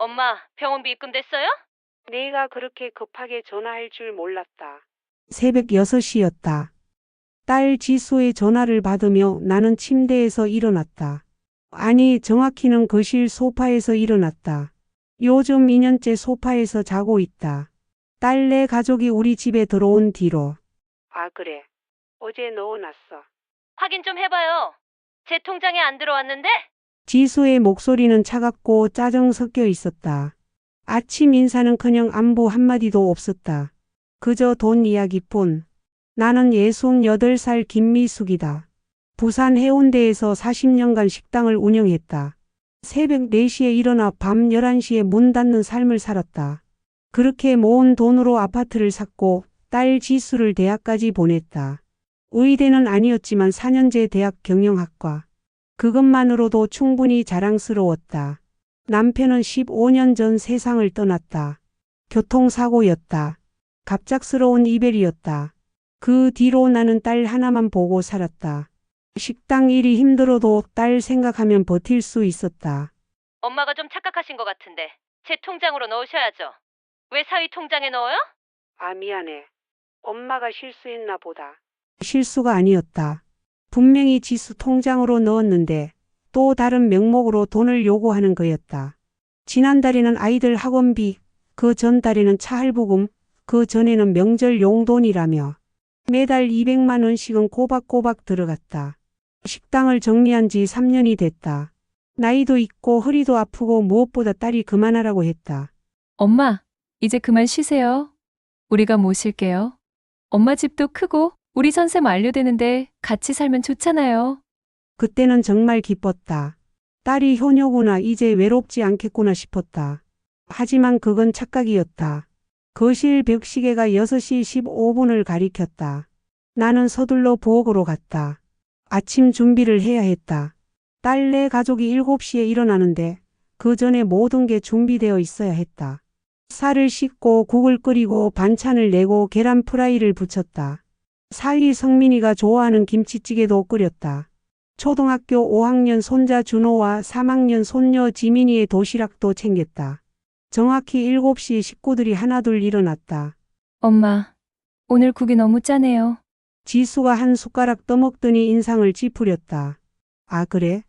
엄마, 병원비 입금됐어요? 내가 그렇게 급하게 전화할 줄 몰랐다. 새벽 6시였다. 딸 지수의 전화를 받으며 나는 침대에서 일어났다. 아니, 정확히는 거실 소파에서 일어났다. 요즘 2년째 소파에서 자고 있다. 딸네 가족이 우리 집에 들어온 뒤로. 아, 그래. 어제 넣어놨어. 확인 좀 해봐요. 제 통장에 안 들어왔는데? 지수의 목소리는 차갑고 짜증 섞여 있었다. 아침 인사는커녕 안부 한마디도 없었다. 그저 돈 이야기뿐. 나는 68살 김미숙이다. 부산 해운대에서 40년간 식당을 운영했다. 새벽 4시에 일어나 밤 11시에 문 닫는 삶을 살았다. 그렇게 모은 돈으로 아파트를 샀고 딸 지수를 대학까지 보냈다. 의대는 아니었지만 4년제 대학 경영학과. 그것만으로도 충분히 자랑스러웠다. 남편은 15년 전 세상을 떠났다. 교통사고였다. 갑작스러운 이별이었다. 그 뒤로 나는 딸 하나만 보고 살았다. 식당 일이 힘들어도 딸 생각하면 버틸 수 있었다. 엄마가 좀 착각하신 것 같은데. 제 통장으로 넣으셔야죠. 왜 사위 통장에 넣어요? 아, 미안해. 엄마가 실수했나 보다. 실수가 아니었다. 분명히 지수 통장으로 넣었는데 또 다른 명목으로 돈을 요구하는 거였다. 지난달에는 아이들 학원비, 그 전달에는 차 할부금, 그 전에는 명절 용돈이라며 매달 200만 원씩은 꼬박꼬박 들어갔다. 식당을 정리한 지 3년이 됐다. 나이도 있고 허리도 아프고 무엇보다 딸이 그만하라고 했다. 엄마, 이제 그만 쉬세요. 우리가 모실게요. 엄마 집도 크고 우리 선생 완료되는데 같이 살면 좋잖아요. 그때는 정말 기뻤다. 딸이 효녀구나, 이제 외롭지 않겠구나 싶었다. 하지만 그건 착각이었다. 거실 벽시계가 6시 15분을 가리켰다. 나는 서둘러 부엌으로 갔다. 아침 준비를 해야 했다. 딸네 가족이 7시에 일어나는데 그 전에 모든 게 준비되어 있어야 했다. 쌀을 씻고 국을 끓이고 반찬을 내고 계란 프라이를 부쳤다. 사위 성민이가 좋아하는 김치찌개도 끓였다. 초등학교 5학년 손자 준호와 3학년 손녀 지민이의 도시락도 챙겼다. 정확히 7시에 식구들이 하나둘 일어났다. 엄마, 오늘 국이 너무 짜네요. 지수가 한 숟가락 떠먹더니 인상을 찌푸렸다. 아, 그래?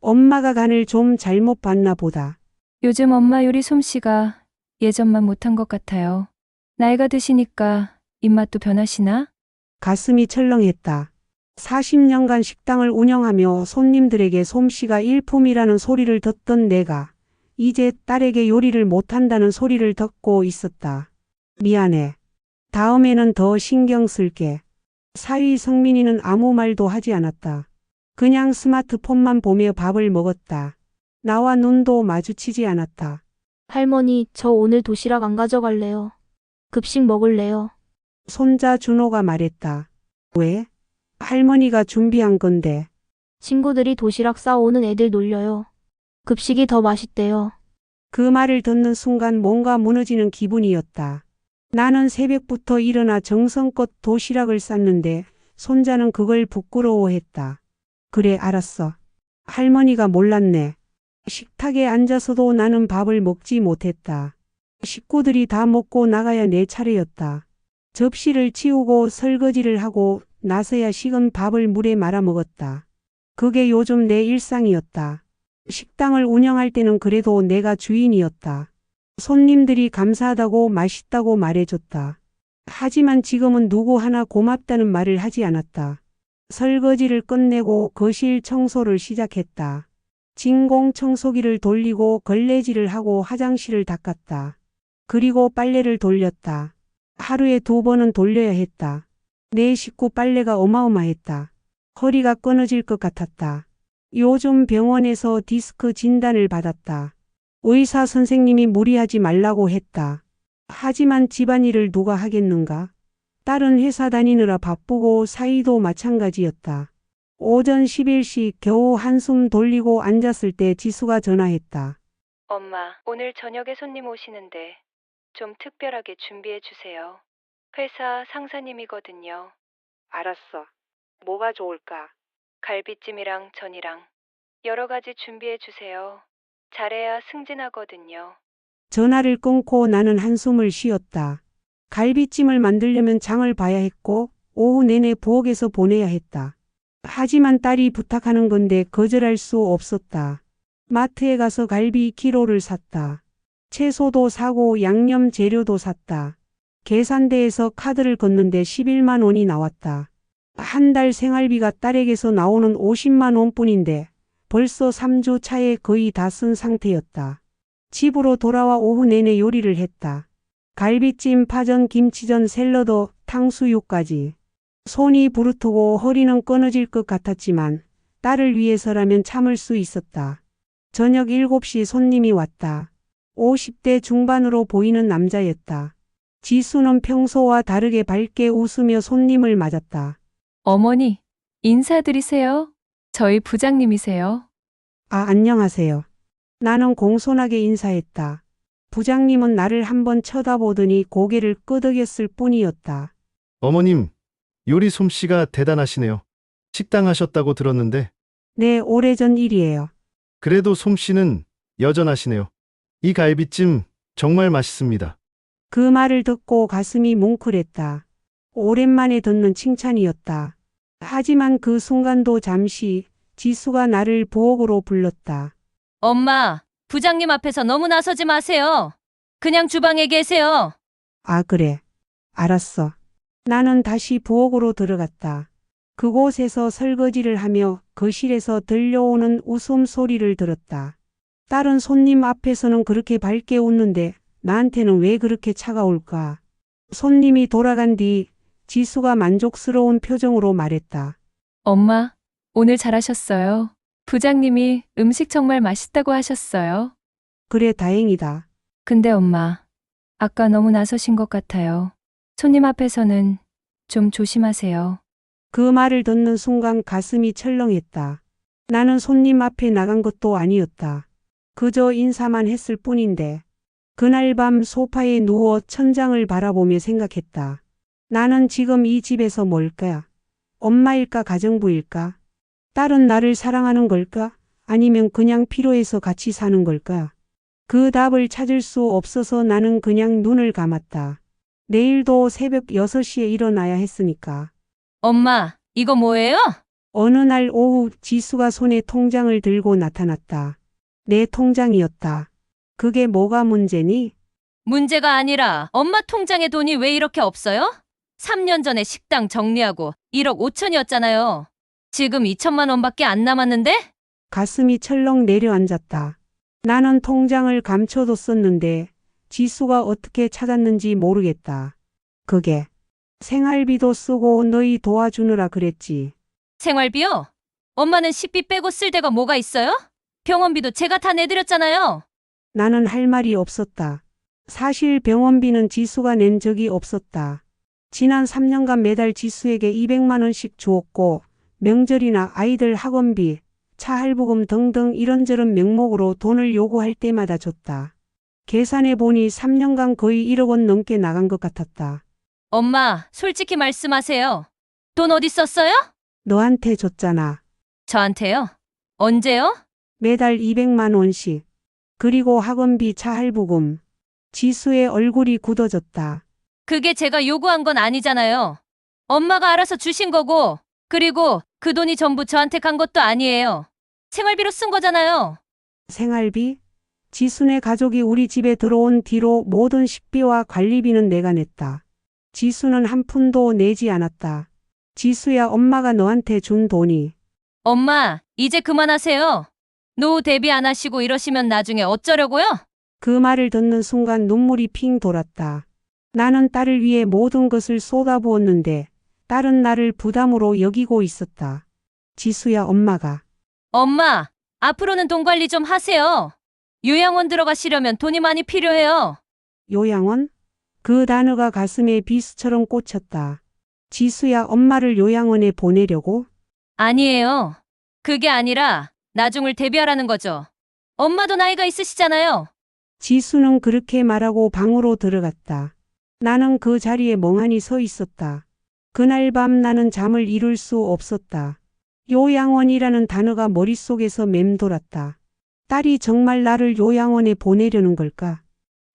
엄마가 간을 좀 잘못 봤나 보다. 요즘 엄마 요리 솜씨가 예전만 못한 것 같아요. 나이가 드시니까 입맛도 변하시나? 가슴이 철렁했다. 40년간 식당을 운영하며 손님들에게 솜씨가 일품이라는 소리를 듣던 내가 이제 딸에게 요리를 못한다는 소리를 듣고 있었다. 미안해. 다음에는 더 신경 쓸게. 사위 성민이는 아무 말도 하지 않았다. 그냥 스마트폰만 보며 밥을 먹었다. 나와 눈도 마주치지 않았다. 할머니, 저 오늘 도시락 안 가져갈래요. 급식 먹을래요. 손자 준호가 말했다. 왜? 할머니가 준비한 건데. 친구들이 도시락 싸오는 애들 놀려요. 급식이 더 맛있대요. 그 말을 듣는 순간 뭔가 무너지는 기분이었다. 나는 새벽부터 일어나 정성껏 도시락을 쌌는데 손자는 그걸 부끄러워했다. 그래, 알았어. 할머니가 몰랐네. 식탁에 앉아서도 나는 밥을 먹지 못했다. 식구들이 다 먹고 나가야 내 차례였다. 접시를 치우고 설거지를 하고 나서야 식은 밥을 물에 말아 먹었다. 그게 요즘 내 일상이었다. 식당을 운영할 때는 그래도 내가 주인이었다. 손님들이 감사하다고 맛있다고 말해줬다. 하지만 지금은 누구 하나 고맙다는 말을 하지 않았다. 설거지를 끝내고 거실 청소를 시작했다. 진공 청소기를 돌리고 걸레질을 하고 화장실을 닦았다. 그리고 빨래를 돌렸다. 하루에 2번은 돌려야 했다. 내 식구 빨래가 어마어마했다. 허리가 끊어질 것 같았다. 요즘 병원에서 디스크 진단을 받았다. 의사 선생님이 무리하지 말라고 했다. 하지만 집안일을 누가 하겠는가? 딸은 회사 다니느라 바쁘고 사이도 마찬가지였다. 오전 11시 겨우 한숨 돌리고 앉았을 때 지수가 전화했다. 엄마, 오늘 저녁에 손님 오시는데 좀 특별하게 준비해 주세요. 회사 상사님이거든요. 알았어. 뭐가 좋을까? 갈비찜이랑 전이랑 여러 가지 준비해 주세요. 잘해야 승진하거든요. 전화를 끊고 나는 한숨을 쉬었다. 갈비찜을 만들려면 장을 봐야 했고 오후 내내 부엌에서 보내야 했다. 하지만 딸이 부탁하는 건데 거절할 수 없었다. 마트에 가서 갈비 2kg를 샀다. 채소도 사고 양념 재료도 샀다. 계산대에서 카드를 걷는데 11만 원이 나왔다. 한 달 생활비가 딸에게서 나오는 50만 원뿐인데 벌써 3주 차에 거의 다 쓴 상태였다. 집으로 돌아와 오후 내내 요리를 했다. 갈비찜, 파전, 김치전, 샐러드, 탕수육까지. 손이 부르트고 허리는 끊어질 것 같았지만 딸을 위해서라면 참을 수 있었다. 저녁 7시 손님이 왔다. 50대 중반으로 보이는 남자였다. 지수는 평소와 다르게 밝게 웃으며 손님을 맞았다. 어머니, 인사드리세요. 저희 부장님이세요. 아, 안녕하세요. 나는 공손하게 인사했다. 부장님은 나를 한번 쳐다보더니 고개를 끄덕였을 뿐이었다. 어머님, 요리 솜씨가 대단하시네요. 식당 하셨다고 들었는데, 네, 오래전 일이에요. 그래도 솜씨는 여전하시네요. 이 갈비찜 정말 맛있습니다. 그 말을 듣고 가슴이 뭉클했다. 오랜만에 듣는 칭찬이었다. 하지만 그 순간도 잠시 지수가 나를 부엌으로 불렀다. 엄마, 부장님 앞에서 너무 나서지 마세요. 그냥 주방에 계세요. 아, 그래. 알았어. 나는 다시 부엌으로 들어갔다. 그곳에서 설거지를 하며 거실에서 들려오는 웃음소리를 들었다. 다른 손님 앞에서는 그렇게 밝게 웃는데 나한테는 왜 그렇게 차가울까? 손님이 돌아간 뒤 지수가 만족스러운 표정으로 말했다. 엄마, 오늘 잘하셨어요. 부장님이 음식 정말 맛있다고 하셨어요. 그래, 다행이다. 근데 엄마, 아까 너무 나서신 것 같아요. 손님 앞에서는 좀 조심하세요. 그 말을 듣는 순간 가슴이 철렁했다. 나는 손님 앞에 나간 것도 아니었다. 그저 인사만 했을 뿐인데. 그날 밤 소파에 누워 천장을 바라보며 생각했다. 나는 지금 이 집에서 뭘까? 엄마일까 가정부일까? 딸은 나를 사랑하는 걸까? 아니면 그냥 필요해서 같이 사는 걸까? 그 답을 찾을 수 없어서 나는 그냥 눈을 감았다. 내일도 새벽 6시에 일어나야 했으니까. 엄마, 이거 뭐예요? 어느 날 오후 지수가 손에 통장을 들고 나타났다. 내 통장이었다. 그게 뭐가 문제니? 문제가 아니라 엄마 통장에 돈이 왜 이렇게 없어요? 3년 전에 식당 정리하고 1억 5천이었잖아요. 지금 2천만 원밖에 안 남았는데? 가슴이 철렁 내려앉았다. 나는 통장을 감춰뒀었는데 지수가 어떻게 찾았는지 모르겠다. 그게 생활비도 쓰고 너희 도와주느라 그랬지. 생활비요? 엄마는 식비 빼고 쓸 데가 뭐가 있어요? 병원비도 제가 다 내드렸잖아요. 나는 할 말이 없었다. 사실 병원비는 지수가 낸 적이 없었다. 지난 3년간 매달 지수에게 200만 원씩 주었고 명절이나 아이들 학원비, 차 할부금 등등 이런저런 명목으로 돈을 요구할 때마다 줬다. 계산해 보니 3년간 거의 1억 원 넘게 나간 것 같았다. 엄마, 솔직히 말씀하세요. 돈 어디 썼어요? 너한테 줬잖아. 저한테요? 언제요? 매달 200만 원씩. 그리고 학원비, 차 할부금. 지수의 얼굴이 굳어졌다. 그게 제가 요구한 건 아니잖아요. 엄마가 알아서 주신 거고, 그리고 그 돈이 전부 저한테 간 것도 아니에요. 생활비로 쓴 거잖아요. 생활비? 지수네 가족이 우리 집에 들어온 뒤로 모든 식비와 관리비는 내가 냈다. 지수는 한 푼도 내지 않았다. 지수야, 엄마가 너한테 준 돈이. 엄마, 이제 그만하세요. 노후 대비 안 하시고 이러시면 나중에 어쩌려고요? 그 말을 듣는 순간 눈물이 핑 돌았다. 나는 딸을 위해 모든 것을 쏟아부었는데 딸은 나를 부담으로 여기고 있었다. 지수야, 엄마가. 엄마, 앞으로는 돈 관리 좀 하세요. 요양원 들어가시려면 돈이 많이 필요해요. 요양원? 그 단어가 가슴에 비수처럼 꽂혔다. 지수야, 엄마를 요양원에 보내려고? 아니에요. 그게 아니라 나중을 대비하라는 거죠. 엄마도 나이가 있으시잖아요. 지수는 그렇게 말하고 방으로 들어갔다. 나는 그 자리에 멍하니 서 있었다. 그날 밤 나는 잠을 이룰 수 없었다. 요양원이라는 단어가 머릿속에서 맴돌았다. 딸이 정말 나를 요양원에 보내려는 걸까?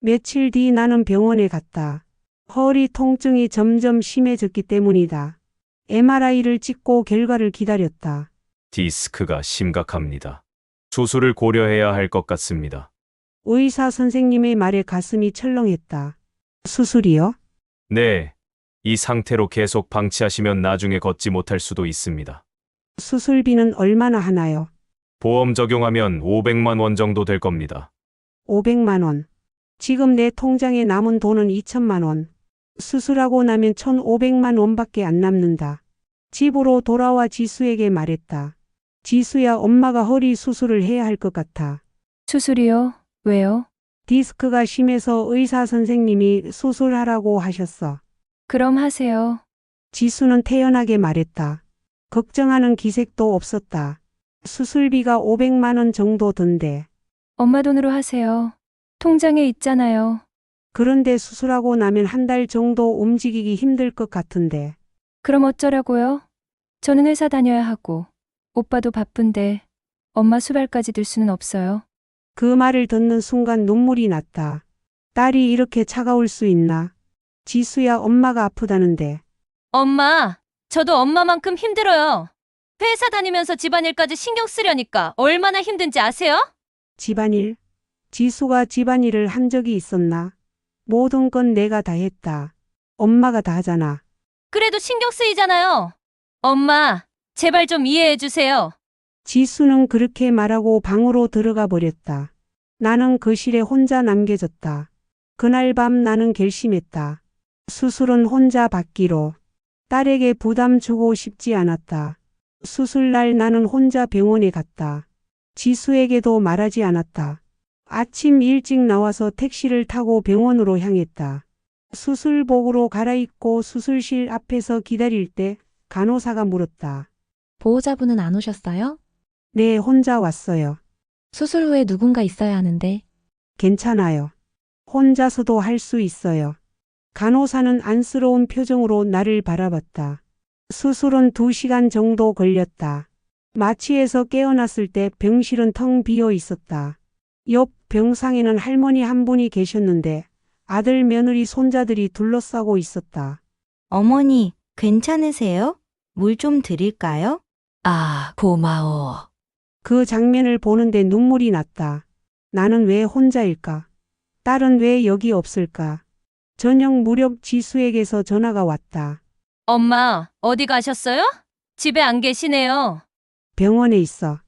며칠 뒤 나는 병원에 갔다. 허리 통증이 점점 심해졌기 때문이다. MRI를 찍고 결과를 기다렸다. 디스크가 심각합니다. 수술을 고려해야 할 것 같습니다. 의사 선생님의 말에 가슴이 철렁했다. 수술이요? 네. 이 상태로 계속 방치하시면 나중에 걷지 못할 수도 있습니다. 수술비는 얼마나 하나요? 보험 적용하면 500만 원 정도 될 겁니다. 500만 원. 지금 내 통장에 남은 돈은 2천만 원. 수술하고 나면 1,500만 원밖에 안 남는다. 집으로 돌아와 지수에게 말했다. 지수야, 엄마가 허리 수술을 해야 할 것 같아. 수술이요? 왜요? 디스크가 심해서 의사 선생님이 수술하라고 하셨어. 그럼 하세요. 지수는 태연하게 말했다. 걱정하는 기색도 없었다. 수술비가 500만 원 정도 든대. 엄마 돈으로 하세요. 통장에 있잖아요. 그런데 수술하고 나면 한 달 정도 움직이기 힘들 것 같은데. 그럼 어쩌라고요? 저는 회사 다녀야 하고, 오빠도 바쁜데, 엄마 수발까지 들 수는 없어요. 그 말을 듣는 순간 눈물이 났다. 딸이 이렇게 차가울 수 있나? 지수야, 엄마가 아프다는데. 엄마, 저도 엄마만큼 힘들어요. 회사 다니면서 집안일까지 신경 쓰려니까 얼마나 힘든지 아세요? 집안일? 지수가 집안일을 한 적이 있었나? 모든 건 내가 다 했다. 엄마가 다 하잖아. 그래도 신경 쓰이잖아요. 엄마, 제발 좀 이해해 주세요. 지수는 그렇게 말하고 방으로 들어가 버렸다. 나는 거실에 혼자 남겨졌다. 그날 밤 나는 결심했다. 수술은 혼자 받기로. 딸에게 부담 주고 싶지 않았다. 수술날 나는 혼자 병원에 갔다. 지수에게도 말하지 않았다. 아침 일찍 나와서 택시를 타고 병원으로 향했다. 수술복으로 갈아입고 수술실 앞에서 기다릴 때 간호사가 물었다. 보호자분은 안 오셨어요? 네, 혼자 왔어요. 수술 후에 누군가 있어야 하는데. 괜찮아요. 혼자서도 할 수 있어요. 간호사는 안쓰러운 표정으로 나를 바라봤다. 수술은 2시간 정도 걸렸다. 마취에서 깨어났을 때 병실은 텅 비어 있었다. 옆 병상에는 할머니 한 분이 계셨는데 아들, 며느리, 손자들이 둘러싸고 있었다. 어머니, 괜찮으세요? 물 좀 드릴까요? 아, 고마워. 그 장면을 보는데 눈물이 났다. 나는 왜 혼자일까? 딸은 왜 여기 없을까? 저녁 무렵 지수에게서 전화가 왔다. 엄마, 어디 가셨어요? 집에 안 계시네요. 병원에 있어.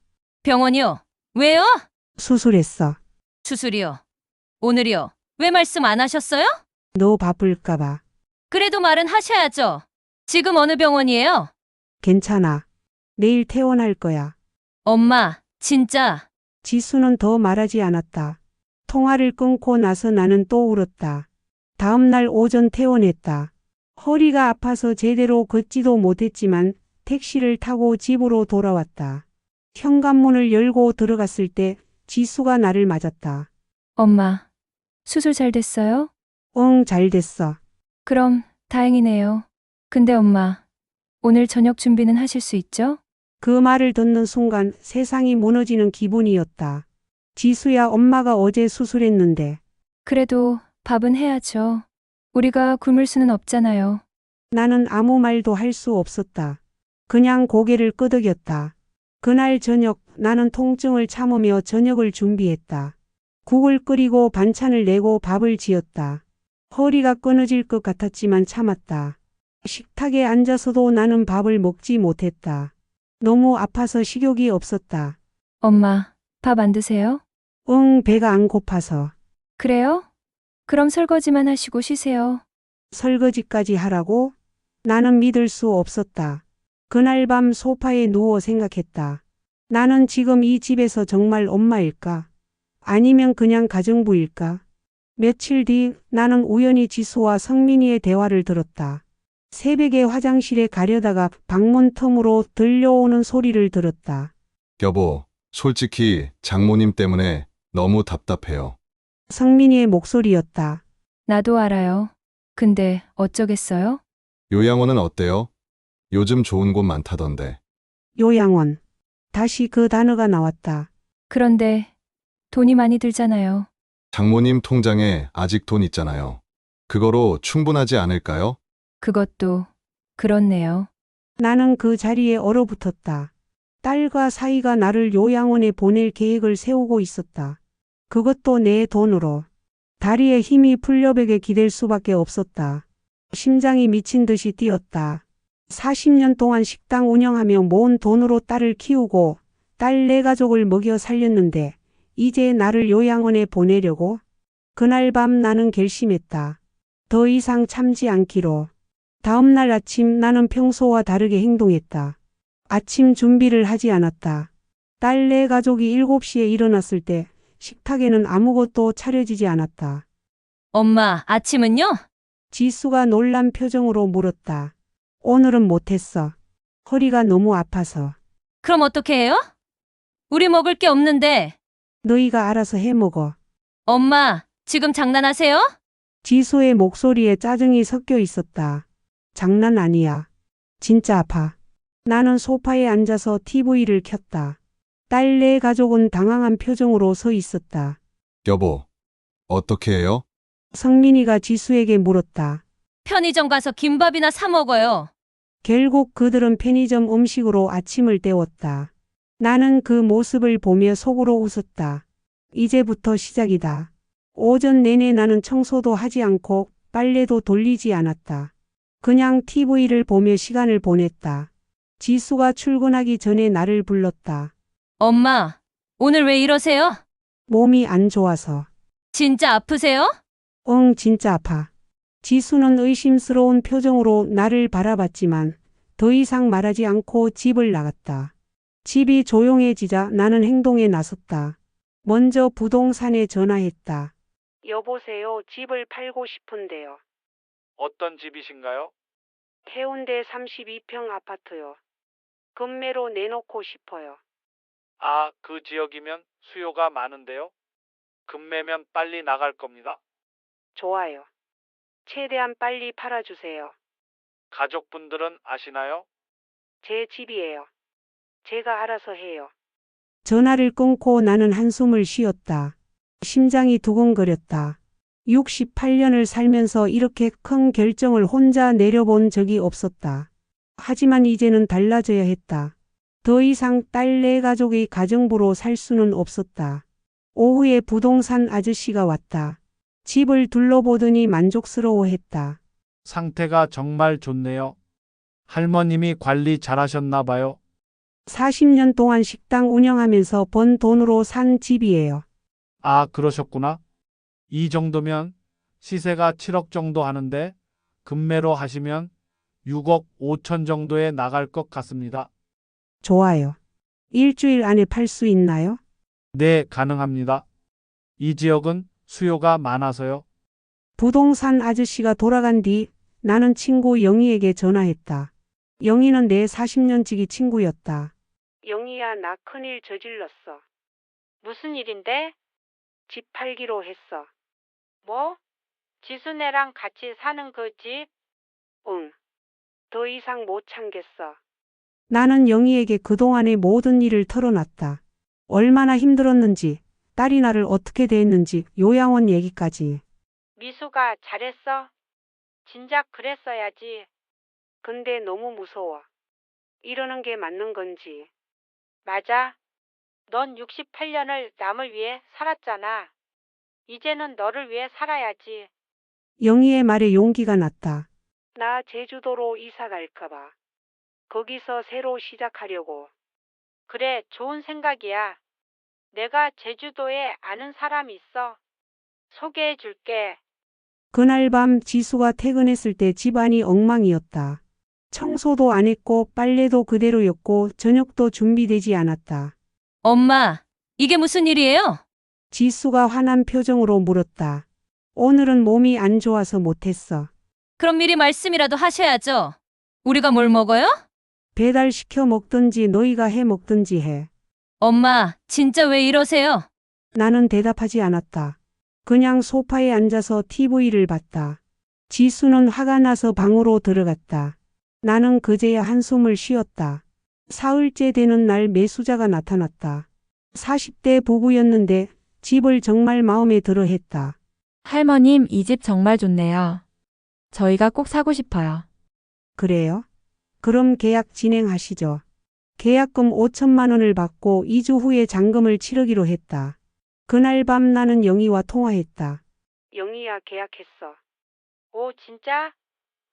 병원이요? 왜요? 수술했어. 수술이요? 오늘이요? 왜 말씀 안 하셨어요? 너 바쁠까봐. 그래도 말은 하셔야죠. 지금 어느 병원이에요? 괜찮아. 내일 퇴원할 거야. 엄마, 진짜. 지수는 더 말하지 않았다. 통화를 끊고 나서 나는 또 울었다. 다음 날 오전 퇴원했다. 허리가 아파서 제대로 걷지도 못했지만 택시를 타고 집으로 돌아왔다. 현관문을 열고 들어갔을 때 지수가 나를 맞았다. 엄마, 수술 잘 됐어요? 응, 잘 됐어. 그럼 다행이네요. 근데 엄마, 오늘 저녁 준비는 하실 수 있죠? 그 말을 듣는 순간 세상이 무너지는 기분이었다. 지수야, 엄마가 어제 수술했는데. 그래도 밥은 해야죠. 우리가 굶을 수는 없잖아요. 나는 아무 말도 할 수 없었다. 그냥 고개를 끄덕였다. 그날 저녁 나는 통증을 참으며 저녁을 준비했다. 국을 끓이고 반찬을 내고 밥을 지었다. 허리가 끊어질 것 같았지만 참았다. 식탁에 앉아서도 나는 밥을 먹지 못했다. 너무 아파서 식욕이 없었다. 엄마, 밥 안 드세요? 응, 배가 안 고파서. 그래요? 그럼 설거지만 하시고 쉬세요. 설거지까지 하라고? 나는 믿을 수 없었다. 그날 밤 소파에 누워 생각했다. 나는 지금 이 집에서 정말 엄마일까? 아니면 그냥 가정부일까? 며칠 뒤 나는 우연히 지수와 성민이의 대화를 들었다. 새벽에 화장실에 가려다가 방문 틈으로 들려오는 소리를 들었다. 여보, 솔직히 장모님 때문에 너무 답답해요. 성민이의 목소리였다. 나도 알아요. 근데 어쩌겠어요? 요양원은 어때요? 요즘 좋은 곳 많다던데. 요양원. 다시 그 단어가 나왔다. 그런데 돈이 많이 들잖아요. 장모님 통장에 아직 돈 있잖아요. 그거로 충분하지 않을까요? 그것도 그렇네요. 나는 그 자리에 얼어붙었다. 딸과 사이가 나를 요양원에 보낼 계획을 세우고 있었다. 그것도 내 돈으로. 다리에 힘이 풀려백에 기댈 수밖에 없었다. 심장이 미친 듯이 뛰었다. 40년 동안 식당 운영하며 모은 돈으로 딸을 키우고 딸 네 가족을 먹여 살렸는데 이제 나를 요양원에 보내려고? 그날 밤 나는 결심했다. 더 이상 참지 않기로. 다음 날 아침 나는 평소와 다르게 행동했다. 아침 준비를 하지 않았다. 딸 네 가족이 7시에 일어났을 때 식탁에는 아무것도 차려지지 않았다. 엄마, 아침은요? 지수가 놀란 표정으로 물었다. 오늘은 못했어. 허리가 너무 아파서. 그럼 어떻게 해요? 우리 먹을 게 없는데. 너희가 알아서 해 먹어. 엄마, 지금 장난하세요? 지수의 목소리에 짜증이 섞여 있었다. 장난 아니야. 진짜 아파. 나는 소파에 앉아서 TV를 켰다. 딸 네 가족은 당황한 표정으로 서 있었다. 여보, 어떻게 해요? 성민이가 지수에게 물었다. 편의점 가서 김밥이나 사 먹어요. 결국 그들은 편의점 음식으로 아침을 때웠다. 나는 그 모습을 보며 속으로 웃었다. 이제부터 시작이다. 오전 내내 나는 청소도 하지 않고 빨래도 돌리지 않았다. 그냥 TV를 보며 시간을 보냈다. 지수가 출근하기 전에 나를 불렀다. 엄마, 오늘 왜 이러세요? 몸이 안 좋아서. 진짜 아프세요? 응, 진짜 아파. 지수는 의심스러운 표정으로 나를 바라봤지만 더 이상 말하지 않고 집을 나갔다. 집이 조용해지자 나는 행동에 나섰다. 먼저 부동산에 전화했다. 여보세요, 집을 팔고 싶은데요. 어떤 집이신가요? 해운대 32평 아파트요. 금매로 내놓고 싶어요. 아, 그 지역이면 수요가 많은데요. 금매면 빨리 나갈 겁니다. 좋아요. 최대한 빨리 팔아주세요. 가족분들은 아시나요? 제 집이에요. 제가 알아서 해요. 전화를 끊고 나는 한숨을 쉬었다. 심장이 두근거렸다. 68년을 살면서 이렇게 큰 결정을 혼자 내려본 적이 없었다. 하지만 이제는 달라져야 했다. 더 이상 딸 네 가족의 가정부로 살 수는 없었다. 오후에 부동산 아저씨가 왔다. 집을 둘러보더니 만족스러워했다. 상태가 정말 좋네요. 할머님이 관리 잘하셨나 봐요. 40년 동안 식당 운영하면서 번 돈으로 산 집이에요. 아, 그러셨구나. 이 정도면 시세가 7억 정도 하는데 금매로 하시면 6억 5천 정도에 나갈 것 같습니다. 좋아요. 일주일 안에 팔 수 있나요? 네, 가능합니다. 이 지역은 수요가 많아서요. 부동산 아저씨가 돌아간 뒤 나는 친구 영희에게 전화했다. 영희는 내 40년지기 친구였다. 영희야, 나 큰일 저질렀어. 무슨 일인데? 집 팔기로 했어. 뭐? 지수네랑 같이 사는 그 집? 응. 더 이상 못 참겠어. 나는 영희에게 그동안의 모든 일을 털어놨다. 얼마나 힘들었는지, 딸이 나를 어떻게 대했는지, 요양원 얘기까지. 미수가 잘했어? 진작 그랬어야지. 근데 너무 무서워. 이러는 게 맞는 건지. 맞아. 넌 68년을 남을 위해 살았잖아. 이제는 너를 위해 살아야지. 영희의 말에 용기가 났다. 나 제주도로 이사 갈까봐. 거기서 새로 시작하려고. 그래, 좋은 생각이야. 내가 제주도에 아는 사람이 있어. 소개해 줄게. 그날 밤 지수가 퇴근했을 때 집안이 엉망이었다. 청소도 안 했고 빨래도 그대로였고 저녁도 준비되지 않았다. 엄마, 이게 무슨 일이에요? 지수가 화난 표정으로 물었다. 오늘은 몸이 안 좋아서 못했어. 그럼 미리 말씀이라도 하셔야죠. 우리가 뭘 먹어요? 배달시켜 먹든지 너희가 해 먹든지 해. 엄마, 진짜 왜 이러세요? 나는 대답하지 않았다. 그냥 소파에 앉아서 TV를 봤다. 지수는 화가 나서 방으로 들어갔다. 나는 그제야 한숨을 쉬었다. 사흘째 되는 날 매수자가 나타났다. 40대 부부였는데 집을 정말 마음에 들어 했다. 할머님, 이 집 정말 좋네요. 저희가 꼭 사고 싶어요. 그래요? 그럼 계약 진행하시죠. 계약금 5천만 원을 받고 2주 후에 잔금을 치르기로 했다. 그날 밤 나는 영희와 통화했다. 영희야, 계약했어. 오, 진짜?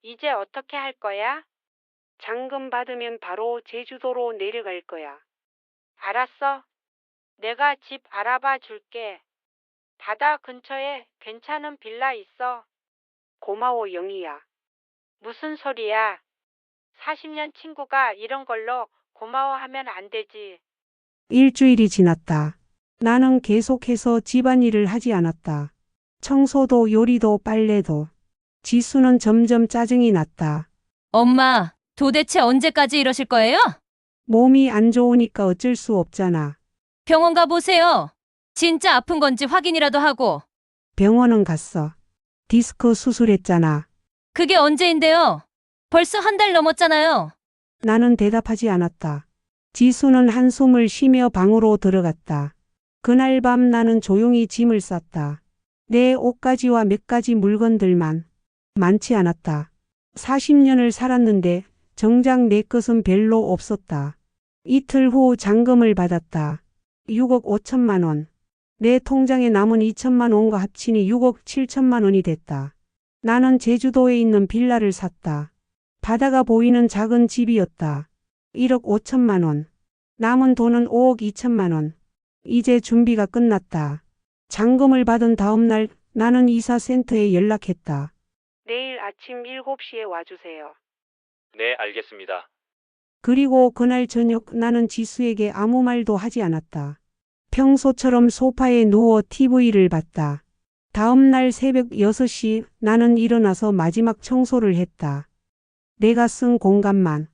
이제 어떻게 할 거야? 잔금 받으면 바로 제주도로 내려갈 거야. 알았어. 내가 집 알아봐 줄게. 바다 근처에 괜찮은 빌라 있어. 고마워, 영희야. 무슨 소리야? 40년 친구가 이런 걸로 고마워하면 안 되지. 일주일이 지났다. 나는 계속해서 집안일을 하지 않았다. 청소도 요리도 빨래도. 지수는 점점 짜증이 났다. 엄마, 도대체 언제까지 이러실 거예요? 몸이 안 좋으니까 어쩔 수 없잖아. 병원 가보세요. 진짜 아픈 건지 확인이라도 하고. 병원은 갔어. 디스크 수술했잖아. 그게 언제인데요? 벌써 한 달 넘었잖아요. 나는 대답하지 않았다. 지수는 한숨을 쉬며 방으로 들어갔다. 그날 밤 나는 조용히 짐을 쌌다. 내 옷가지와 몇 가지 물건들만. 많지 않았다. 40년을 살았는데 정작 내 것은 별로 없었다. 이틀 후 잔금을 받았다. 6억 5천만 원. 내 통장에 남은 2천만 원과 합치니 6억 7천만 원이 됐다. 나는 제주도에 있는 빌라를 샀다. 바다가 보이는 작은 집이었다. 1억 5천만 원. 남은 돈은 5억 2천만 원. 이제 준비가 끝났다. 잔금을 받은 다음 날 나는 이사센터에 연락했다. 내일 아침 7시에 와주세요. 네, 알겠습니다. 그리고 그날 저녁 나는 지수에게 아무 말도 하지 않았다. 평소처럼 소파에 누워 TV를 봤다. 다음 날 새벽 6시 나는 일어나서 마지막 청소를 했다. 내가 쓴 공간만.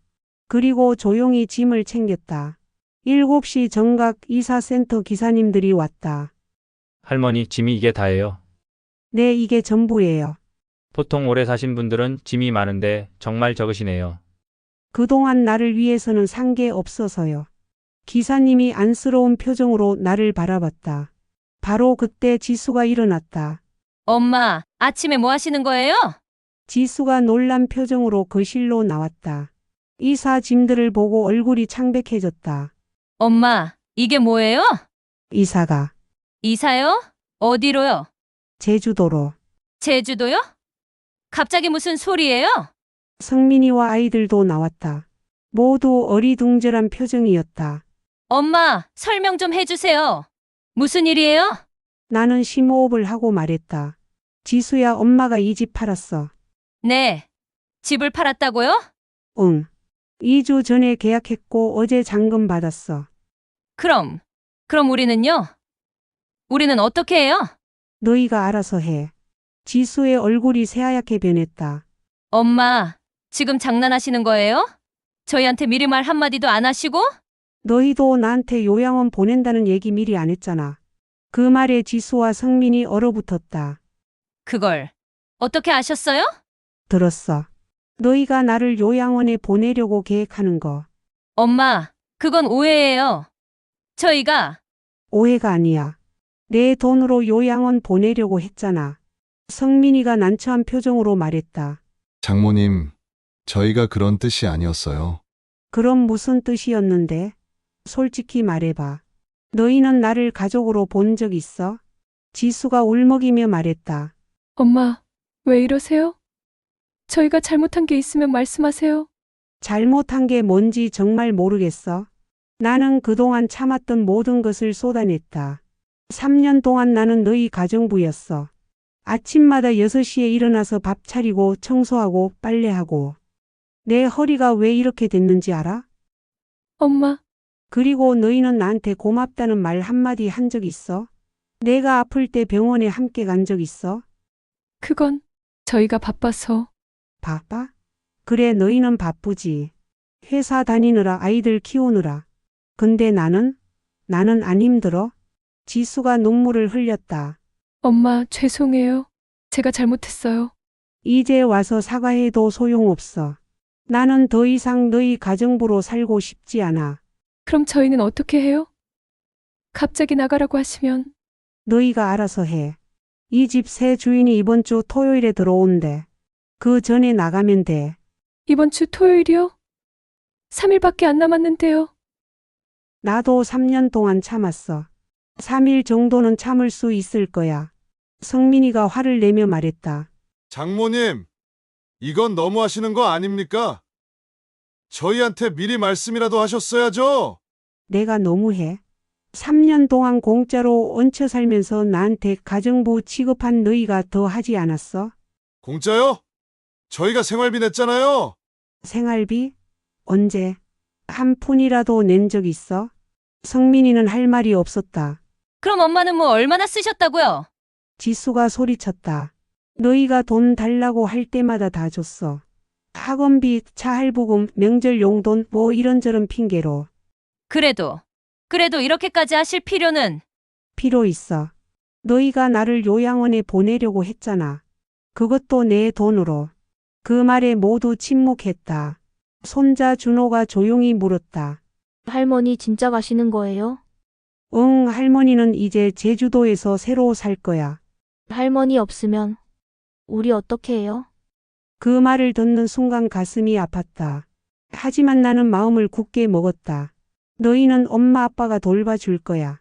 그리고 조용히 짐을 챙겼다. 7시 정각 이사센터 기사님들이 왔다. 할머니, 짐이 이게 다예요. 네, 이게 전부예요. 보통 오래 사신 분들은 짐이 많은데 정말 적으시네요. 그동안 나를 위해서는 산 게 없어서요. 기사님이 안쓰러운 표정으로 나를 바라봤다. 바로 그때 지수가 일어났다. 엄마, 아침에 뭐 하시는 거예요? 지수가 놀란 표정으로 거실로 나왔다. 이사 짐들을 보고 얼굴이 창백해졌다. 엄마, 이게 뭐예요? 이사가 이사요? 어디로요? 제주도로. 제주도요? 갑자기 무슨 소리예요? 성민이와 아이들도 나왔다. 모두 어리둥절한 표정이었다. 엄마, 설명 좀 해주세요. 무슨 일이에요? 나는 심호흡을 하고 말했다. 지수야, 엄마가 이 집 팔았어. 네. 집을 팔았다고요? 응. 2주 전에 계약했고 어제 잔금 받았어. 그럼 우리는요? 우리는 어떻게 해요? 너희가 알아서 해. 지수의 얼굴이 새하얗게 변했다. 엄마, 지금 장난하시는 거예요? 저희한테 미리 말 한마디도 안 하시고? 너희도 나한테 요양원 보낸다는 얘기 미리 안 했잖아. 그 말에 지수와 성민이 얼어붙었다. 그걸 어떻게 아셨어요? 들었어. 너희가 나를 요양원에 보내려고 계획하는 거. 엄마, 그건 오해예요. 저희가 오해가 아니야. 내 돈으로 요양원 보내려고 했잖아. 성민이가 난처한 표정으로 말했다. 장모님, 저희가 그런 뜻이 아니었어요. 그럼 무슨 뜻이었는데? 솔직히 말해봐. 너희는 나를 가족으로 본 적 있어? 지수가 울먹이며 말했다. 엄마, 왜 이러세요? 저희가 잘못한 게 있으면 말씀하세요. 잘못한 게 뭔지 정말 모르겠어. 나는 그동안 참았던 모든 것을 쏟아냈다. 3년 동안 나는 너희 가정부였어. 아침마다 6시에 일어나서 밥 차리고 청소하고 빨래하고. 내 허리가 왜 이렇게 됐는지 알아? 엄마, 그리고 너희는 나한테 고맙다는 말 한마디 한 적 있어? 내가 아플 때 병원에 함께 간 적 있어? 그건 저희가 바빠서. 바빠? 그래, 너희는 바쁘지. 회사 다니느라 아이들 키우느라. 근데 나는 안 힘들어? 지수가 눈물을 흘렸다. 엄마, 죄송해요. 제가 잘못했어요. 이제 와서 사과해도 소용없어. 나는 더 이상 너희 가정부로 살고 싶지 않아. 그럼 저희는 어떻게 해요? 갑자기 나가라고 하시면. 너희가 알아서 해. 이 집 새 주인이 이번 주 토요일에 들어온대. 그 전에 나가면 돼. 이번 주 토요일이요? 3일밖에 안 남았는데요. 나도 3년 동안 참았어. 3일 정도는 참을 수 있을 거야. 성민이가 화를 내며 말했다. 장모님, 이건 너무 하시는 거 아닙니까? 저희한테 미리 말씀이라도 하셨어야죠. 내가 너무해. 3년 동안 공짜로 얹혀 살면서 나한테 가정부 취급한 너희가 더 하지 않았어? 공짜요? 저희가 생활비 냈잖아요. 생활비? 언제? 한 푼이라도 낸 적 있어? 성민이는 할 말이 없었다. 그럼 엄마는 뭐 얼마나 쓰셨다고요? 지수가 소리쳤다. 너희가 돈 달라고 할 때마다 다 줬어. 학원비, 차 할부금, 명절 용돈 뭐 이런저런 핑계로. 그래도 이렇게까지 하실 필요는. 필요 있어. 너희가 나를 요양원에 보내려고 했잖아. 그것도 내 돈으로. 그 말에 모두 침묵했다. 손자 준호가 조용히 물었다. 할머니 진짜 가시는 거예요? 응, 할머니는 이제 제주도에서 새로 살 거야. 할머니 없으면 우리 어떻게 해요? 그 말을 듣는 순간 가슴이 아팠다. 하지만 나는 마음을 굳게 먹었다. 너희는 엄마 아빠가 돌봐줄 거야.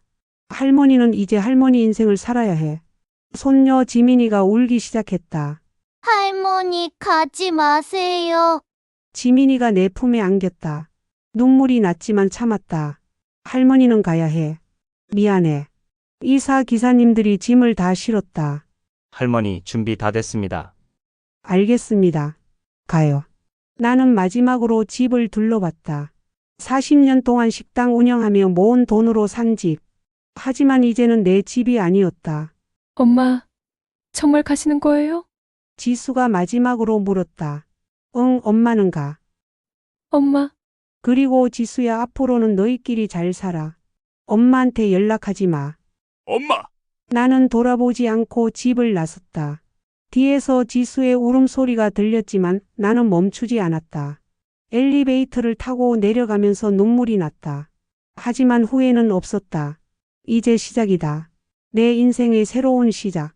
할머니는 이제 할머니 인생을 살아야 해. 손녀 지민이가 울기 시작했다. 할머니 가지 마세요. 지민이가 내 품에 안겼다. 눈물이 났지만 참았다. 할머니는 가야 해. 미안해. 이사 기사님들이 짐을 다 실었다. 할머니 준비 다 됐습니다. 알겠습니다. 가요. 나는 마지막으로 집을 둘러봤다. 40년 동안 식당 운영하며 모은 돈으로 산 집. 하지만 이제는 내 집이 아니었다. 엄마, 정말 가시는 거예요? 지수가 마지막으로 물었다. 응, 엄마는 가. 엄마. 그리고 지수야, 앞으로는 너희끼리 잘 살아. 엄마한테 연락하지 마. 엄마! 나는 돌아보지 않고 집을 나섰다. 뒤에서 지수의 울음소리가 들렸지만 나는 멈추지 않았다. 엘리베이터를 타고 내려가면서 눈물이 났다. 하지만 후회는 없었다. 이제 시작이다. 내 인생의 새로운 시작.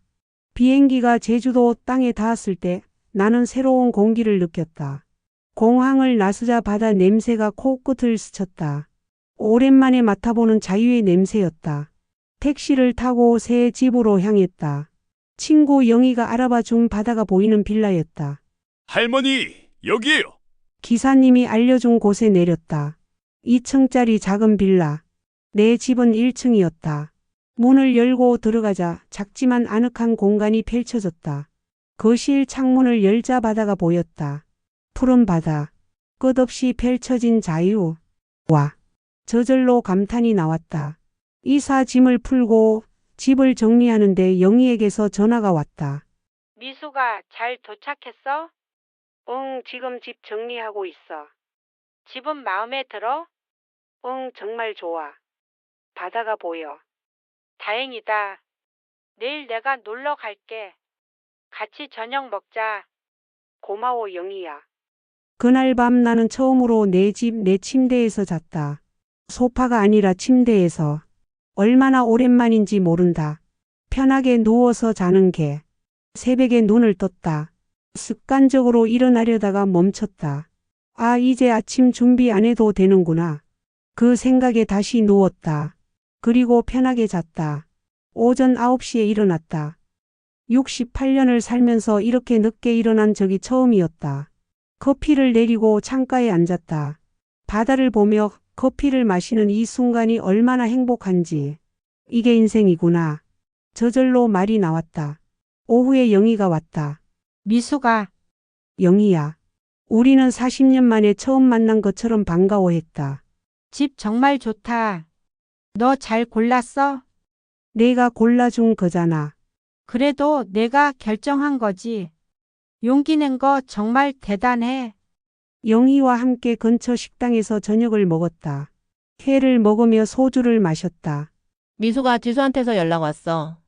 비행기가 제주도 땅에 닿았을 때 나는 새로운 공기를 느꼈다. 공항을 나서자 바다 냄새가 코끝을 스쳤다. 오랜만에 맡아보는 자유의 냄새였다. 택시를 타고 새 집으로 향했다. 친구 영희가 알아봐 준 바다가 보이는 빌라였다. 할머니, 여기에요. 기사님이 알려준 곳에 내렸다. 2층짜리 작은 빌라. 내 집은 1층이었다. 문을 열고 들어가자 작지만 아늑한 공간이 펼쳐졌다. 거실 창문을 열자 바다가 보였다. 푸른 바다. 끝없이 펼쳐진 자유. 와. 저절로 감탄이 나왔다. 이사 짐을 풀고 집을 정리하는데 영희에게서 전화가 왔다. 미수가 잘 도착했어? 응, 지금 집 정리하고 있어. 집은 마음에 들어? 응, 정말 좋아. 바다가 보여. 다행이다. 내일 내가 놀러 갈게. 같이 저녁 먹자. 고마워, 영희야. 그날 밤 나는 처음으로 내 집 내 침대에서 잤다. 소파가 아니라 침대에서. 얼마나 오랜만인지 모른다. 편하게 누워서 자는 게. 새벽에 눈을 떴다. 습관적으로 일어나려다가 멈췄다. 아, 이제 아침 준비 안 해도 되는구나. 그 생각에 다시 누웠다. 그리고 편하게 잤다. 오전 9시에 일어났다. 68년을 살면서 이렇게 늦게 일어난 적이 처음이었다. 커피를 내리고 창가에 앉았다. 바다를 보며 커피를 마시는 이 순간이 얼마나 행복한지. 이게 인생이구나. 저절로 말이 나왔다. 오후에 영희가 왔다. 미수가. 영희야. 우리는 40년 만에 처음 만난 것처럼 반가워했다. 집 정말 좋다. 너 잘 골랐어? 내가 골라준 거잖아. 그래도 내가 결정한 거지. 용기 낸 거 정말 대단해. 영희와 함께 근처 식당에서 저녁을 먹었다. 회를 먹으며 소주를 마셨다. 미수가 지수한테서 연락 왔어.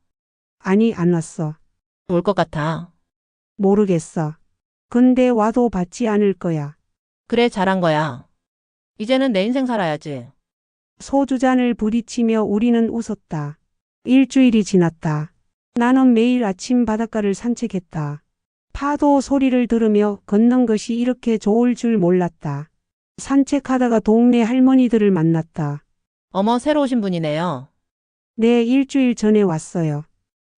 아니, 안 왔어. 올 것 같아. 모르겠어. 근데 와도 받지 않을 거야. 그래, 잘한 거야. 이제는 내 인생 살아야지. 소주잔을 부딪히며 우리는 웃었다. 일주일이 지났다. 나는 매일 아침 바닷가를 산책했다. 파도 소리를 들으며 걷는 것이 이렇게 좋을 줄 몰랐다. 산책하다가 동네 할머니들을 만났다. 어머, 새로 오신 분이네요. 네, 일주일 전에 왔어요.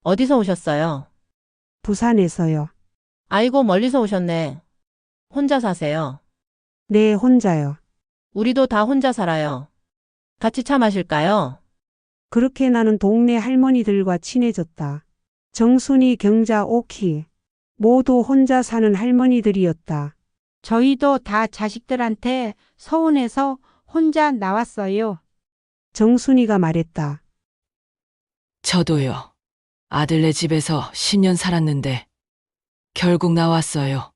어디서 오셨어요? 부산에서요. 아이고, 멀리서 오셨네. 혼자 사세요? 네, 혼자요. 우리도 다 혼자 살아요. 같이 차 마실까요? 그렇게 나는 동네 할머니들과 친해졌다. 정순이, 경자, 오키. 모두 혼자 사는 할머니들이었다. 저희도 다 자식들한테 서운해서 혼자 나왔어요. 정순이가 말했다. 저도요. 아들네 집에서 10년 살았는데 결국 나왔어요.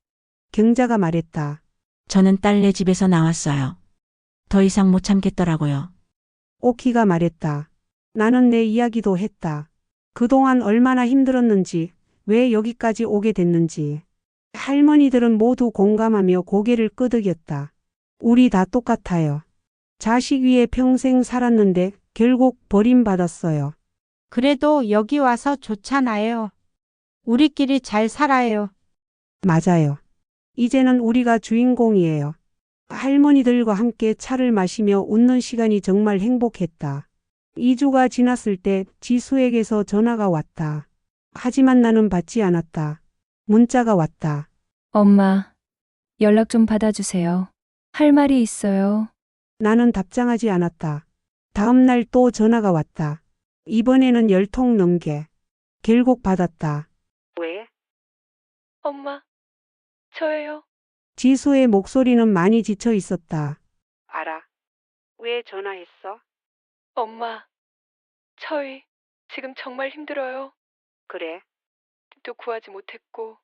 경자가 말했다. 저는 딸네 집에서 나왔어요. 더 이상 못 참겠더라고요. 오키가 말했다. 나는 내 이야기도 했다. 그동안 얼마나 힘들었는지, 왜 여기까지 오게 됐는지. 할머니들은 모두 공감하며 고개를 끄덕였다. 우리 다 똑같아요. 자식 위에 평생 살았는데 결국 버림받았어요. 그래도 여기 와서 좋잖아요. 우리끼리 잘 살아요. 맞아요. 이제는 우리가 주인공이에요. 할머니들과 함께 차를 마시며 웃는 시간이 정말 행복했다. 2주가 지났을 때 지수에게서 전화가 왔다. 하지만 나는 받지 않았다. 문자가 왔다. 엄마, 연락 좀 받아주세요. 할 말이 있어요. 나는 답장하지 않았다. 다음 날 또 전화가 왔다. 이번에는 10통 넘게. 결국 받았다. 왜? 엄마, 저예요. 지수의 목소리는 많이 지쳐 있었다. 알아. 왜 전화했어? 엄마, 저희 지금 정말 힘들어요. 그래. 또 구하지 못했고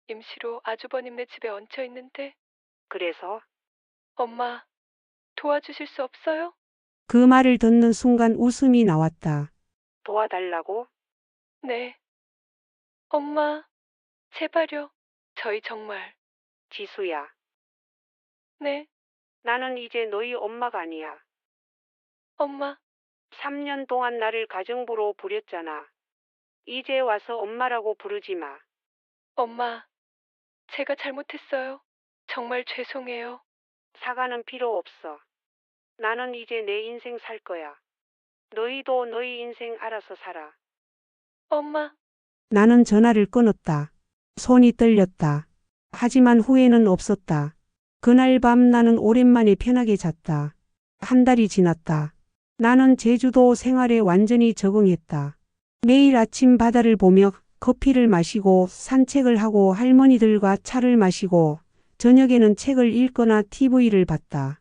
임시로 아주버님네 집에 얹혀 있는데 그래서? 엄마, 도와주실 수 없어요? 그 말을 듣는 순간 웃음이 나왔다. 도와달라고? 네. 엄마, 제발요. 저희 정말. 지수야. 네, 나는 이제 너희 엄마가 아니야. 엄마. 3년 동안 나를 가정부로 부렸잖아. 이제 와서 엄마라고 부르지 마. 엄마, 제가 잘못했어요. 정말 죄송해요. 사과는 필요 없어. 나는 이제 내 인생 살 거야. 너희도 너희 인생 알아서 살아. 엄마. 나는 전화를 끊었다. 손이 떨렸다. 하지만 후회는 없었다. 그날 밤 나는 오랜만에 편하게 잤다. 한 달이 지났다. 나는 제주도 생활에 완전히 적응했다. 매일 아침 바다를 보며 커피를 마시고 산책을 하고 할머니들과 차를 마시고 저녁에는 책을 읽거나 TV를 봤다.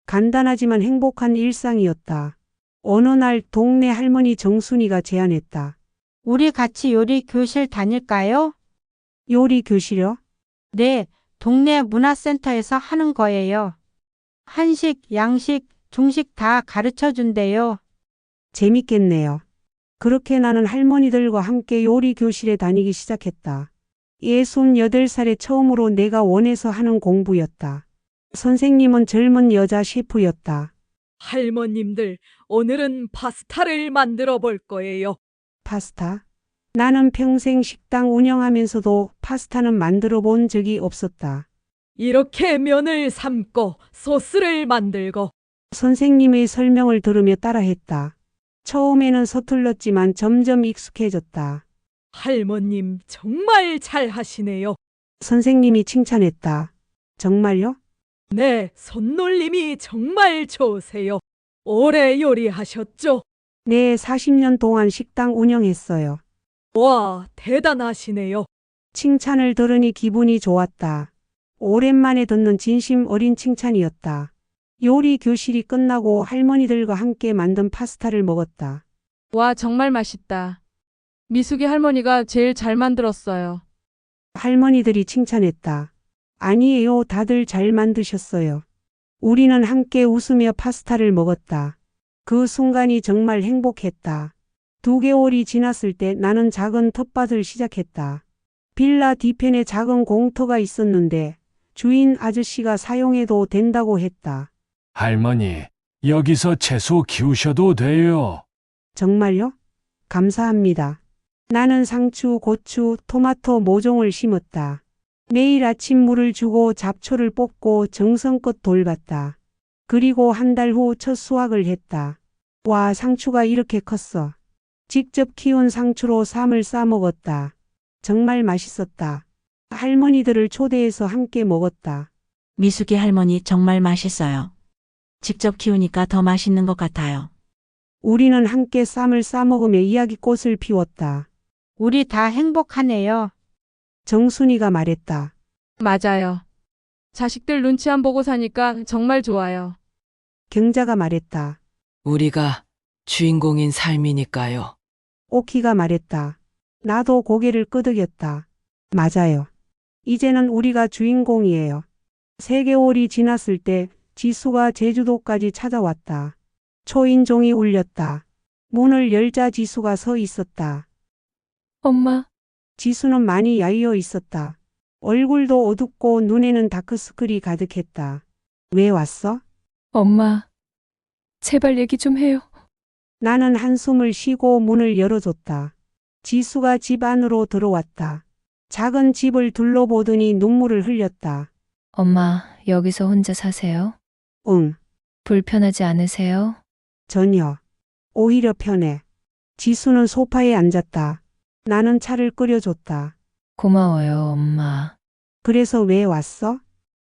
간단하지만 행복한 일상이었다. 어느 날 동네 할머니 정순이가 제안했다. 우리 같이 요리 교실 다닐까요? 요리 교실이요? 네, 동네 문화센터에서 하는 거예요. 한식, 양식, 중식 다 가르쳐 준대요. 재밌겠네요. 그렇게 나는 할머니들과 함께 요리 교실에 다니기 시작했다. 68살에 처음으로 내가 원해서 하는 공부였다. 선생님은 젊은 여자 셰프였다. 할머님들, 오늘은 파스타를 만들어 볼 거예요. 파스타? 나는 평생 식당 운영하면서도 파스타는 만들어 본 적이 없었다. 이렇게 면을 삶고 소스를 만들고. 선생님의 설명을 들으며 따라했다. 처음에는 서툴렀지만 점점 익숙해졌다. 할머님, 정말 잘 하시네요. 선생님이 칭찬했다. 정말요? 네, 손놀림이 정말 좋으세요. 오래 요리하셨죠? 네, 40년 동안 식당 운영했어요. 와, 대단하시네요. 칭찬을 들으니 기분이 좋았다. 오랜만에 듣는 진심 어린 칭찬이었다. 요리 교실이 끝나고 할머니들과 함께 만든 파스타를 먹었다. 와, 정말 맛있다. 미숙이 할머니가 제일 잘 만들었어요. 할머니들이 칭찬했다. 아니에요, 다들 잘 만드셨어요. 우리는 함께 웃으며 파스타를 먹었다. 그 순간이 정말 행복했다. 2개월이 지났을 때 나는 작은 텃밭을 시작했다. 빌라 뒤편에 작은 공터가 있었는데 주인 아저씨가 사용해도 된다고 했다. 할머니, 여기서 채소 키우셔도 돼요. 정말요? 감사합니다. 나는 상추, 고추, 토마토 모종을 심었다. 매일 아침 물을 주고 잡초를 뽑고 정성껏 돌봤다. 그리고 한 달 후 첫 수확을 했다. 와, 상추가 이렇게 컸어. 직접 키운 상추로 쌈을 싸 먹었다. 정말 맛있었다. 할머니들을 초대해서 함께 먹었다. 미숙이 할머니 정말 맛있어요. 직접 키우니까 더 맛있는 것 같아요. 우리는 함께 쌈을 싸 먹으며 이야기꽃을 피웠다. 우리 다 행복하네요. 정순이가 말했다. 맞아요. 자식들 눈치 안 보고 사니까 정말 좋아요. 경자가 말했다. 우리가 주인공인 삶이니까요. 오키가 말했다. 나도 고개를 끄덕였다. 맞아요. 이제는 우리가 주인공이에요. 3개월이 지났을 때 지수가 제주도까지 찾아왔다. 초인종이 울렸다. 문을 열자 지수가 서 있었다. 엄마, 지수는 많이 야위어 있었다. 얼굴도 어둡고 눈에는 다크스클이 가득했다. 왜 왔어? 엄마. 제발 얘기 좀 해요. 나는 한숨을 쉬고 문을 열어줬다. 지수가 집 안으로 들어왔다. 작은 집을 둘러보더니 눈물을 흘렸다. 엄마, 여기서 혼자 사세요? 응. 불편하지 않으세요? 전혀. 오히려 편해. 지수는 소파에 앉았다. 나는 차를 끓여줬다. 고마워요, 엄마. 그래서 왜 왔어?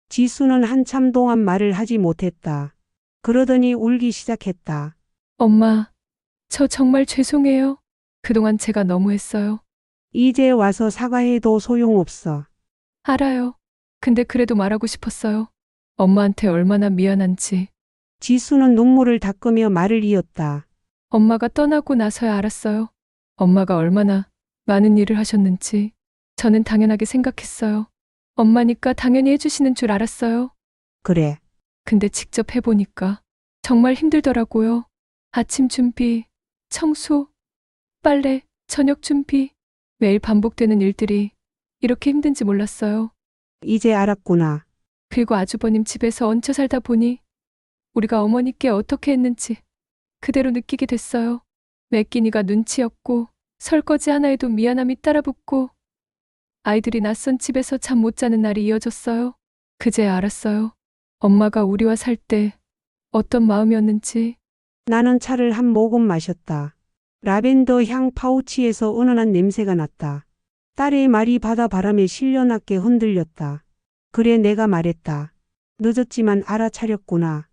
지수는 한참 동안 말을 하지 못했다. 그러더니 울기 시작했다. 엄마, 저 정말 죄송해요. 그동안 제가 너무했어요. 이제 와서 사과해도 소용없어. 알아요. 근데 그래도 말하고 싶었어요. 엄마한테 얼마나 미안한지. 지수는 눈물을 닦으며 말을 이었다. 엄마가 떠나고 나서야 알았어요. 엄마가 얼마나 많은 일을 하셨는지. 저는 당연하게 생각했어요. 엄마니까 당연히 해주시는 줄 알았어요. 그래. 근데 직접 해보니까 정말 힘들더라고요. 아침 준비, 청소, 빨래, 저녁 준비. 매일 반복되는 일들이 이렇게 힘든지 몰랐어요. 이제 알았구나. 그리고 아주버님 집에서 얹혀 살다 보니 우리가 어머니께 어떻게 했는지 그대로 느끼게 됐어요. 매 끼니가 눈치였고 설거지 하나에도 미안함이 따라붙고 아이들이 낯선 집에서 잠 못 자는 날이 이어졌어요. 그제야 알았어요. 엄마가 우리와 살 때 어떤 마음이었는지. 나는 차를 한 모금 마셨다. 라벤더 향 파우치에서 은은한 냄새가 났다. 딸의 말이 바다 바람에 실려났게 흔들렸다. 그래, 내가 말했다. 늦었지만 알아차렸구나.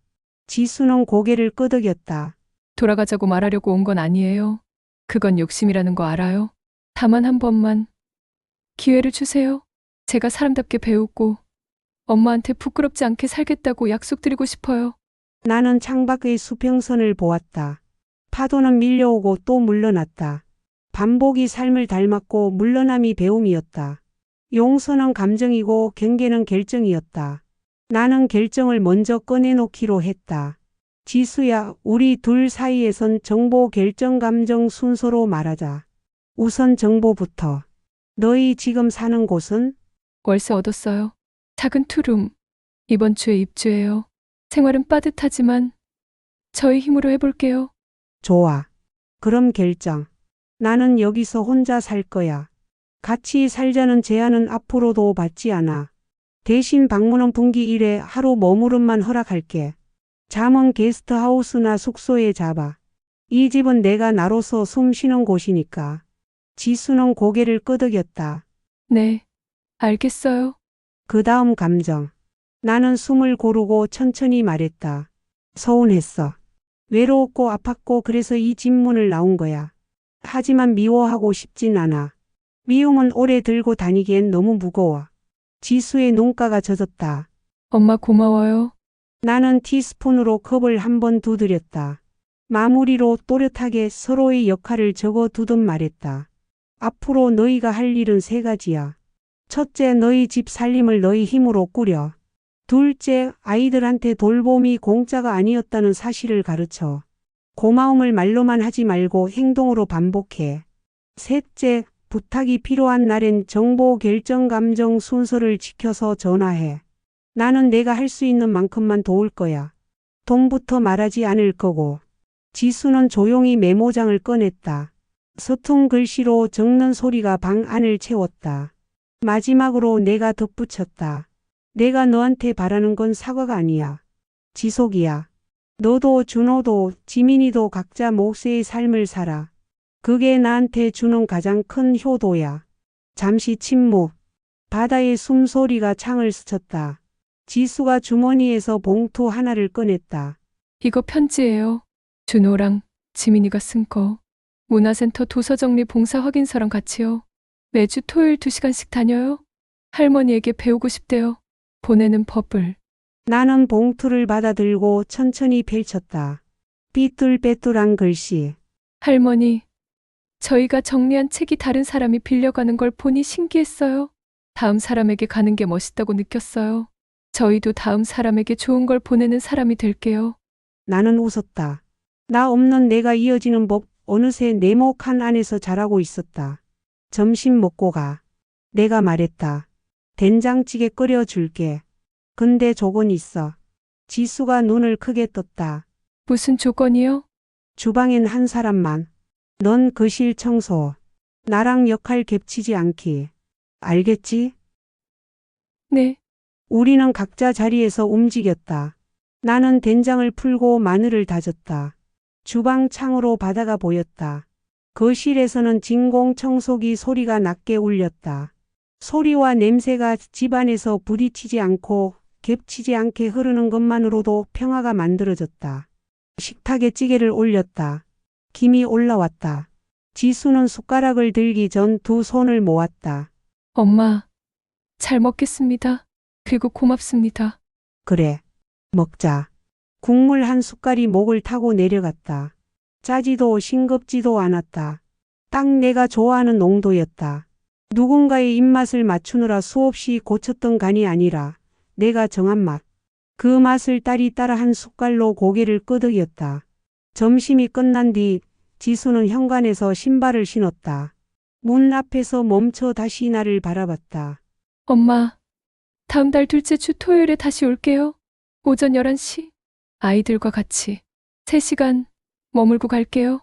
지수는 고개를 끄덕였다. 돌아가자고 말하려고 온 건 아니에요. 그건 욕심이라는 거 알아요. 다만 한 번만 기회를 주세요. 제가 사람답게 배우고 엄마한테 부끄럽지 않게 살겠다고 약속드리고 싶어요. 나는 창밖의 수평선을 보았다. 파도는 밀려오고 또 물러났다. 반복이 삶을 닮았고 물러남이 배움이었다. 용서는 감정이고 경계는 결정이었다. 나는 결정을 먼저 꺼내놓기로 했다. 지수야, 우리 둘 사이에선 정보, 결정, 감정 순서로 말하자. 우선 정보부터. 너희 지금 사는 곳은? 월세 얻었어요. 작은 투룸. 이번 주에 입주해요. 생활은 빠듯하지만 저희 힘으로 해볼게요. 좋아. 그럼 결정. 나는 여기서 혼자 살 거야. 같이 살자는 제안은 앞으로도 받지 않아. 대신 방문은 분기 1회 하루 머무름만 허락할게. 잠은 게스트하우스나 숙소에 잡아. 이 집은 내가 나로서 숨 쉬는 곳이니까. 지수는 고개를 끄덕였다. 네, 알겠어요. 그 다음 감정. 나는 숨을 고르고 천천히 말했다. 서운했어. 외로웠고 아팠고 그래서 이 집 문을 나온 거야. 하지만 미워하고 싶진 않아. 미움은 오래 들고 다니기엔 너무 무거워. 지수의 눈가가 젖었다. 엄마 고마워요. 나는 티스푼으로 컵을 한 번 두드렸다. 마무리로 또렷하게 서로의 역할을 적어두듯 말했다. 앞으로 너희가 할 일은 3가지야. 첫째, 너희 집 살림을 너희 힘으로 꾸려. 둘째, 아이들한테 돌봄이 공짜가 아니었다는 사실을 가르쳐. 고마움을 말로만 하지 말고 행동으로 반복해. 셋째, 부탁이 필요한 날엔 정보, 결정, 감정 순서를 지켜서 전화해. 나는 내가 할 수 있는 만큼만 도울 거야. 돈부터 말하지 않을 거고. 지수는 조용히 메모장을 꺼냈다. 서툰 글씨로 적는 소리가 방 안을 채웠다. 마지막으로 내가 덧붙였다. 내가 너한테 바라는 건 사과가 아니야. 지속이야. 너도 준호도 지민이도 각자 몫의 삶을 살아. 그게 나한테 주는 가장 큰 효도야. 잠시 침묵. 바다의 숨소리가 창을 스쳤다. 지수가 주머니에서 봉투 하나를 꺼냈다. 이거 편지예요. 준호랑 지민이가 쓴 거. 문화센터 도서정리 봉사 확인서랑 같이요. 매주 토요일 2시간씩 다녀요. 할머니에게 배우고 싶대요. 보내는 법을. 나는 봉투를 받아들고 천천히 펼쳤다. 삐뚤빼뚤한 글씨. 할머니, 저희가 정리한 책이 다른 사람이 빌려가는 걸 보니 신기했어요. 다음 사람에게 가는 게 멋있다고 느꼈어요. 저희도 다음 사람에게 좋은 걸 보내는 사람이 될게요. 나는 웃었다. 나 없는 내가 이어지는 법 어느새 네모칸 안에서 자라고 있었다. 점심 먹고 가. 내가 말했다. 된장찌개 끓여줄게. 근데 조건 있어. 지수가 눈을 크게 떴다. 무슨 조건이요? 주방엔 한 사람만. 넌 거실 청소. 나랑 역할 겹치지 않기. 알겠지? 네. 우리는 각자 자리에서 움직였다. 나는 된장을 풀고 마늘을 다졌다. 주방 창으로 바다가 보였다. 거실에서는 진공 청소기 소리가 낮게 울렸다. 소리와 냄새가 집안에서 부딪히지 않고 겹치지 않게 흐르는 것만으로도 평화가 만들어졌다. 식탁에 찌개를 올렸다. 김이 올라왔다. 지수는 숟가락을 들기 전 두 손을 모았다. 엄마, 잘 먹겠습니다. 그리고 고맙습니다. 그래, 먹자. 국물 한 숟갈이 목을 타고 내려갔다. 짜지도 싱겁지도 않았다. 딱 내가 좋아하는 농도였다. 누군가의 입맛을 맞추느라 수없이 고쳤던 간이 아니라 내가 정한 맛. 그 맛을 딸이 따라 한 숟갈로 고개를 끄덕였다. 점심이 끝난 뒤 지수는 현관에서 신발을 신었다. 문 앞에서 멈춰 다시 나를 바라봤다. 엄마, 다음 달 둘째 주 토요일에 다시 올게요. 오전 11시. 아이들과 같이 3시간 머물고 갈게요.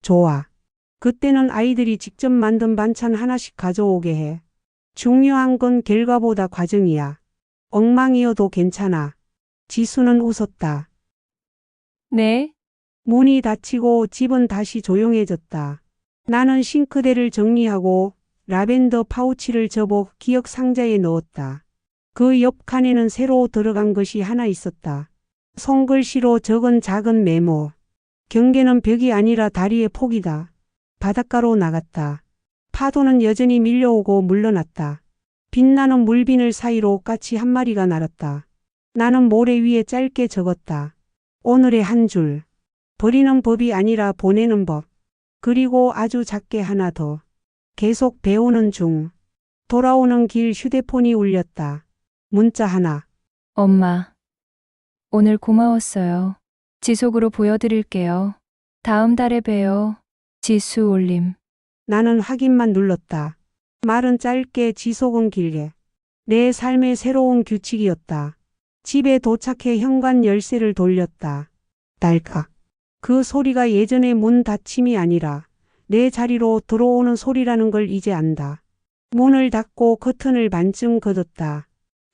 좋아. 그때는 아이들이 직접 만든 반찬 하나씩 가져오게 해. 중요한 건 결과보다 과정이야. 엉망이어도 괜찮아. 지수는 웃었다. 네. 문이 닫히고 집은 다시 조용해졌다. 나는 싱크대를 정리하고 라벤더 파우치를 접어 기억 상자에 넣었다. 그 옆 칸에는 새로 들어간 것이 하나 있었다. 손글씨로 적은 작은 메모. 경계는 벽이 아니라 다리의 폭이다. 바닷가로 나갔다. 파도는 여전히 밀려오고 물러났다. 빛나는 물비늘 사이로 까치 한 마리가 날았다. 나는 모래 위에 짧게 적었다. 오늘의 한 줄. 버리는 법이 아니라 보내는 법. 그리고 아주 작게 하나 더. 계속 배우는 중. 돌아오는 길 휴대폰이 울렸다. 문자 하나. 엄마, 오늘 고마웠어요. 지속으로 보여드릴게요. 다음 달에 봬요. 지수 올림. 나는 확인만 눌렀다. 말은 짧게, 지속은 길게. 내 삶의 새로운 규칙이었다. 집에 도착해 현관 열쇠를 돌렸다. 딸깍. 그 소리가 예전의 문 닫힘이 아니라 내 자리로 들어오는 소리라는 걸 이제 안다. 문을 닫고 커튼을 반쯤 걷었다.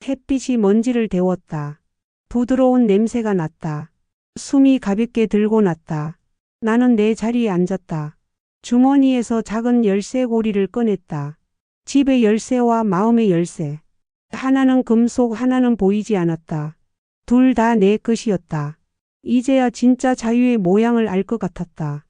햇빛이 먼지를 데웠다. 부드러운 냄새가 났다. 숨이 가볍게 들고 났다. 나는 내 자리에 앉았다. 주머니에서 작은 열쇠고리를 꺼냈다. 집의 열쇠와 마음의 열쇠. 하나는 금속, 하나는 보이지 않았다. 둘 다 내 것이었다. 이제야 진짜 자유의 모양을 알 것 같았다.